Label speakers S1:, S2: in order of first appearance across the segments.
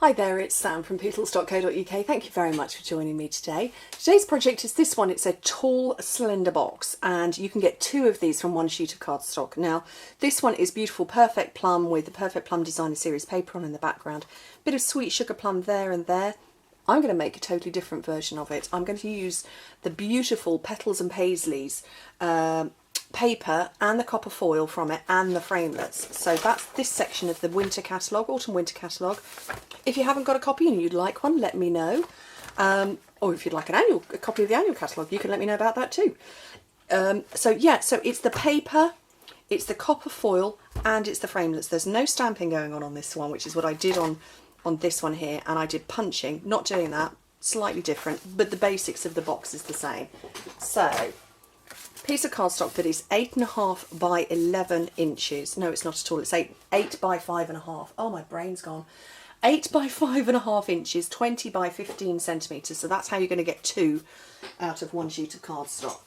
S1: Hi there, it's Sam from Petals.co.uk. Thank you very much for joining me today. Today's project is this one. It's a tall, slender box, and you can get 2 of these from 1 sheet of cardstock. Now, this one is beautiful Perfect Plum with the Perfect Plum Designer Series paper on in the background. Bit of sweet sugar plum there and there. I'm going to make a totally different version of it. I'm going to use the beautiful Petals and Paisleys paper and the copper foil from it and the framelets. So that's this section of the winter catalogue, autumn winter catalogue. If you haven't got a copy and you'd like one, let me know. Or if you'd like a copy of the annual catalogue, you can let me know about that too. So it's the paper, it's the copper foil, and it's the framelets. There's no stamping going on this one, which is what I did on this one here, and I did punching. Not doing that, slightly different, but the basics of the box is the same. So, piece of cardstock that is 8.5 by 11 inches. No, it's not at all. It's 8 by 5.5. Oh, my brain's gone. 8 by 5.5 inches, 20 by 15 centimetres. So that's how you're going to get 2 out of 1 sheet of cardstock.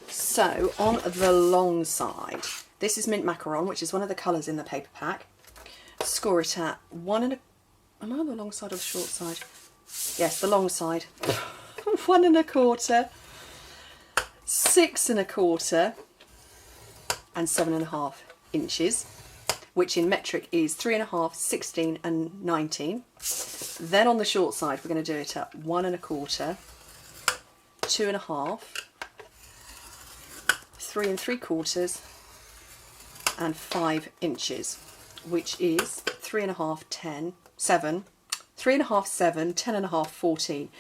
S1: So on the long side, this is mint macaron, which is one of the colours in the paper pack. Score it at 1 and a... Am I on the long side or the short side? Yes, the long side. 1 1/4. 6 1/4 and 7.5 inches, which in metric is 3.5, 16 and 19. Then on the short side, we're going to do it at 1 1/4, 2.5, 3 3/4 and 5 inches, which is 3.5, 10, 7, 3.5, 7, 10.5, 14.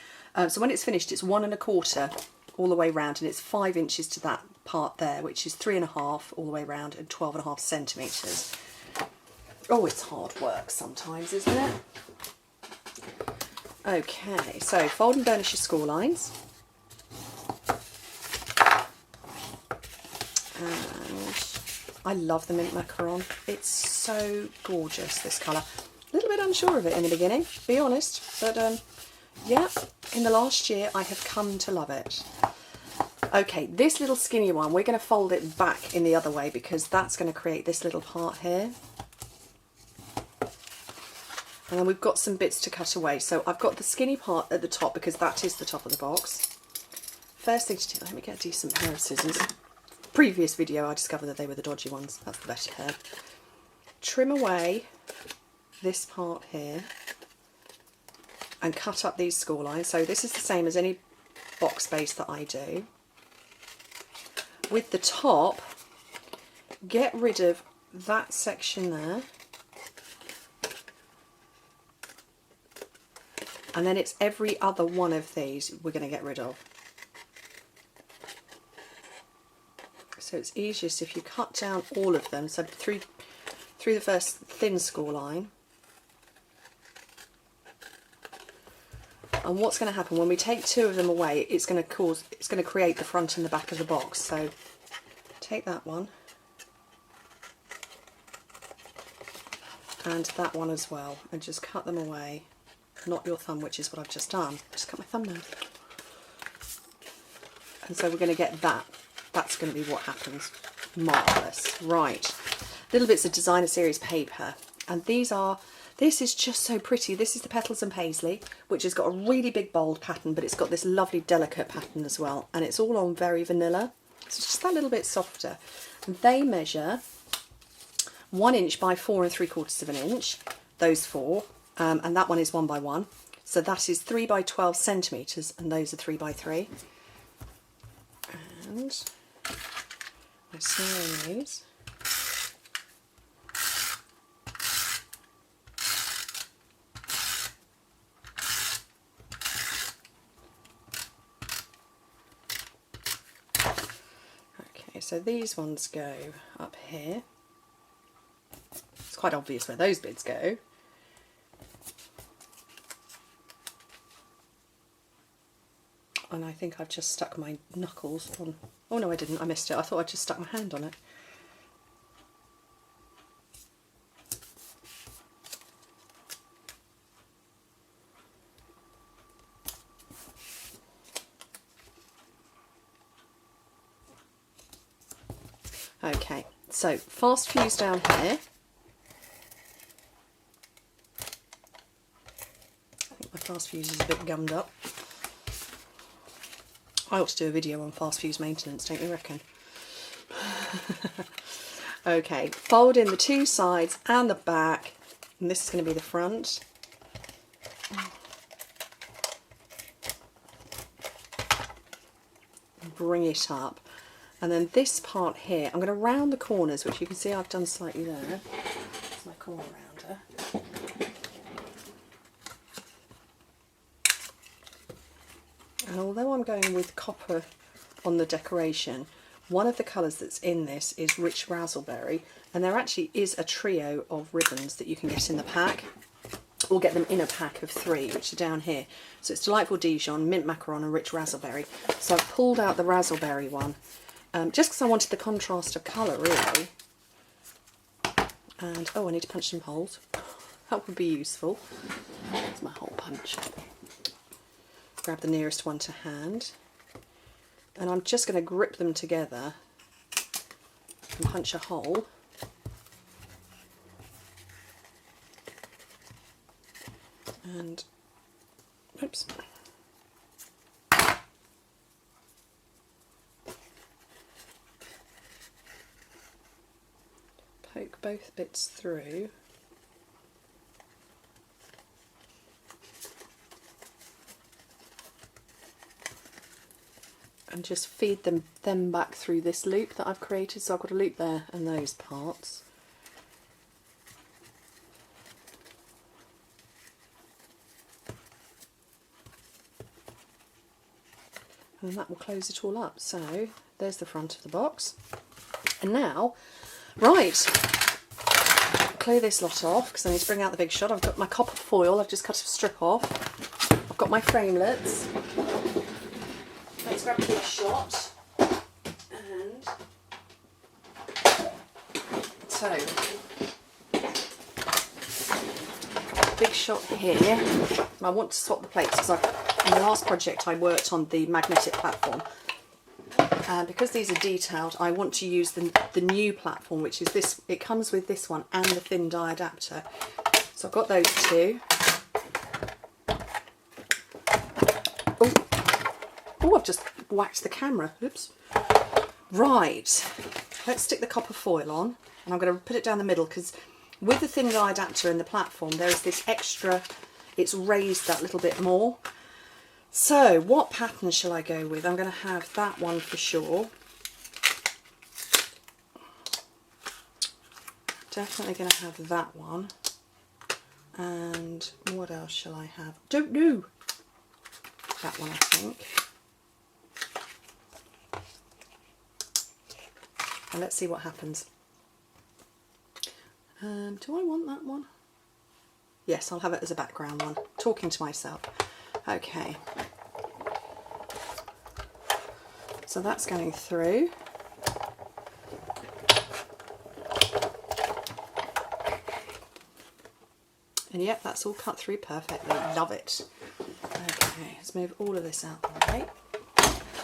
S1: So when it's finished, it's 1 1/4 all the way round, and it's 5 inches to that part there, which is 3.5 all the way round and 12.5 centimetres. Oh, it's hard work sometimes, isn't it? Okay, so fold and burnish your score lines. And I love the mint macaron. It's so gorgeous, this colour. A little bit unsure of it in the beginning, to be honest, but yeah, in the last year I have come to love it. Okay, this little skinny one, we're going to fold it back in the other way because that's going to create this little part here. And then we've got some bits to cut away. So I've got the skinny part at the top because that is the top of the box. First thing to do, let me get a decent pair of scissors. Previous video I discovered that they were the dodgy ones. That's the better pair. Trim away this part here and cut up these score lines. So this is the same as any box base that I do. With the top, get rid of that section there, and then it's every other one of these we're going to get rid of. So it's easiest if you cut down all of them, so through the first thin score line. And what's going to happen when we take 2 of them away, it's going to create the front and the back of the box. So take that one and that one as well, and just cut them away. Not your thumb, which is what I've just done. Just cut my thumbnail. And so we're going to get that. That's going to be what happens. Marvellous. Right. Little bits of Designer Series paper, and this is just so pretty. This is the Petals and Paisley, which has got a really big bold pattern, but it's got this lovely delicate pattern as well, and it's all on very vanilla. So it's just that little bit softer. And they measure 1 inch by 4 3/4 inch, those 4, and that one is 1 by 1. So that is 3 by 12 centimetres, and those are 3 by 3. And my sewing these. So these ones go up here. It's quite obvious where those bits go. And I think I've just stuck my knuckles on. Oh no, I didn't. I missed it. I thought I just stuck my hand on it. Okay, so fast fuse down here. fast fuse is a bit gummed up. I ought to do a video on fast fuse maintenance, don't you reckon? Okay, fold in the two sides and the back, and this is going to be the front. Bring it up, and then this part here, I'm going to round the corners, which you can see I've done slightly there. That's my corner rounder. And although I'm going with copper on the decoration, one of the colours that's in this is rich razzleberry, and there actually is a trio of ribbons that you can get in the pack. We'll get them in a pack of 3, which are down here. So it's Delightful Dijon, Mint Macaron and Rich Razzleberry. So I've pulled out the razzleberry one, just because I wanted the contrast of colour, really. And, oh, I need to punch some holes. That would be useful. There's my hole punch. Grab the nearest one to hand. And I'm just going to grip them together and punch a hole. And, oops. Poke both bits through. And just feed them back through this loop that I've created. So I've got a loop there and those parts. And that will close it all up. So there's the front of the box. And now, right, clear this lot off because I need to bring out the big shot. I've got my copper foil, I've just cut a strip off. I've got my framelets. Let's grab a big shot. And so, big shot here. I want to swap the plates because in the last project I worked on the magnetic platform, and because these are detailed I want to use the new platform, which is this. It comes with this one and the thin die adapter, so I've got those two. Oh, I've just whacked the camera, oops. Right, let's stick the copper foil on, and I'm going to put it down the middle because with the thin die adapter and the platform there is this extra, it's raised that little bit more. So what pattern shall I go with? I'm going to have that one for sure. Definitely going to have that one. And what else shall I have? Don't know. That one, I think. And let's see what happens. Do I want that one? Yes, I'll have it as a background one. Talking to myself. Okay. So that's going through. And yep, that's all cut through perfectly. Love it. Okay, let's move all of this out of the way.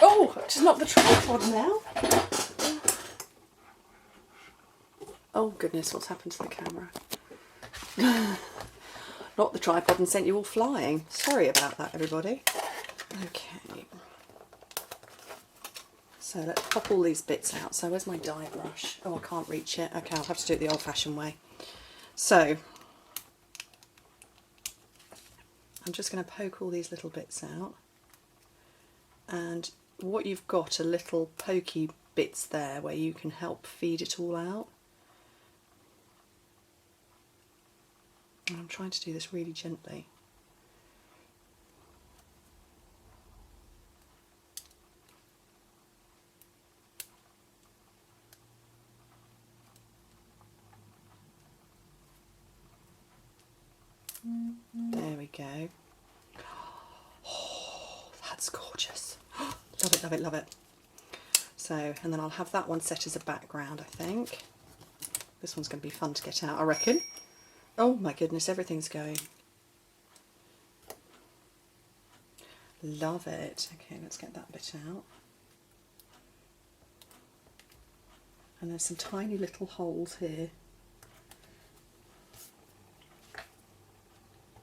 S1: Oh, just knocked the tripod now. Oh goodness, what's happened to the camera? Knocked the tripod and sent you all flying. Sorry about that, everybody. Okay. So let's pop all these bits out. So where's my die brush? Oh, I can't reach it. Okay, I'll have to do it the old-fashioned way. So I'm just going to poke all these little bits out. And what you've got are little pokey bits there where you can help feed it all out. And I'm trying to do this really gently. There we go. Oh, that's gorgeous. Love it, love it, love it. So, and then I'll have that one set as a background, I think. This one's going to be fun to get out, I reckon. Oh my goodness, everything's going. Love it. Okay, let's get that bit out. And there's some tiny little holes here.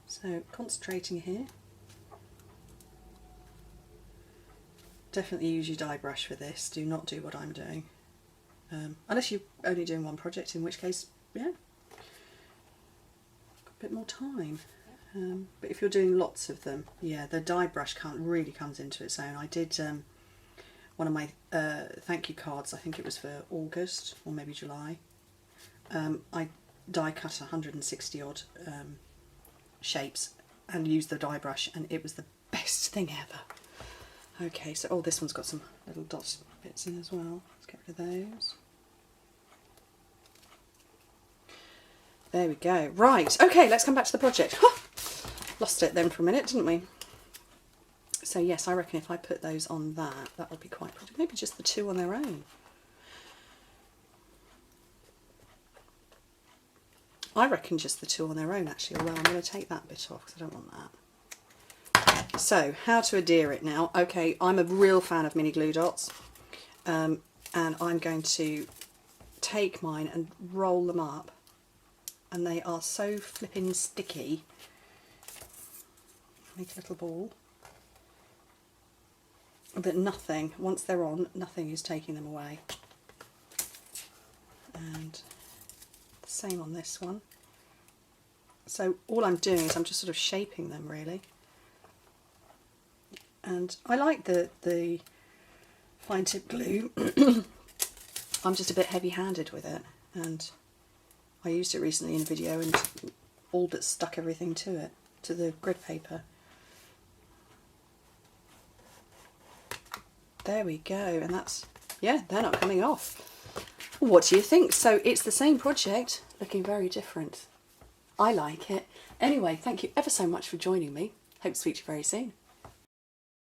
S1: So concentrating here. definitely use your die brush for this. Do not do what I'm doing. Unless you're only doing one project, in which case, yeah, got a bit more time. But if you're doing lots of them, yeah, the die brush really comes into its own. I did one of my thank you cards, I think it was for August or maybe July. I die cut 160 odd shapes and used the die brush, and it was the best thing ever. Okay, so this one's got some little dot bits in as well. Let's get rid of those. There we go. Right, okay, let's come back to the project. Lost it then for a minute, didn't we? So yes, I reckon if I put those on that would be quite pretty. Maybe just the two on their own. I reckon just the two on their own actually, although I'm going to take that bit off because I don't want that. So, how to adhere it now. Okay, I'm a real fan of mini glue dots, and I'm going to take mine and roll them up, and they are so flipping sticky. Make a little ball, that nothing, once they're on, nothing is taking them away. And the same on this one. So all I'm doing is I'm just sort of shaping them really. And I like the fine tip glue. I'm just a bit heavy handed with it, and I used it recently in a video and all but stuck everything to it, to the grid paper. There we go, and that's, yeah, they're not coming off. What do you think? So it's the same project, looking very different. I like it. Anyway, thank you ever so much for joining me. Hope to speak to you very soon.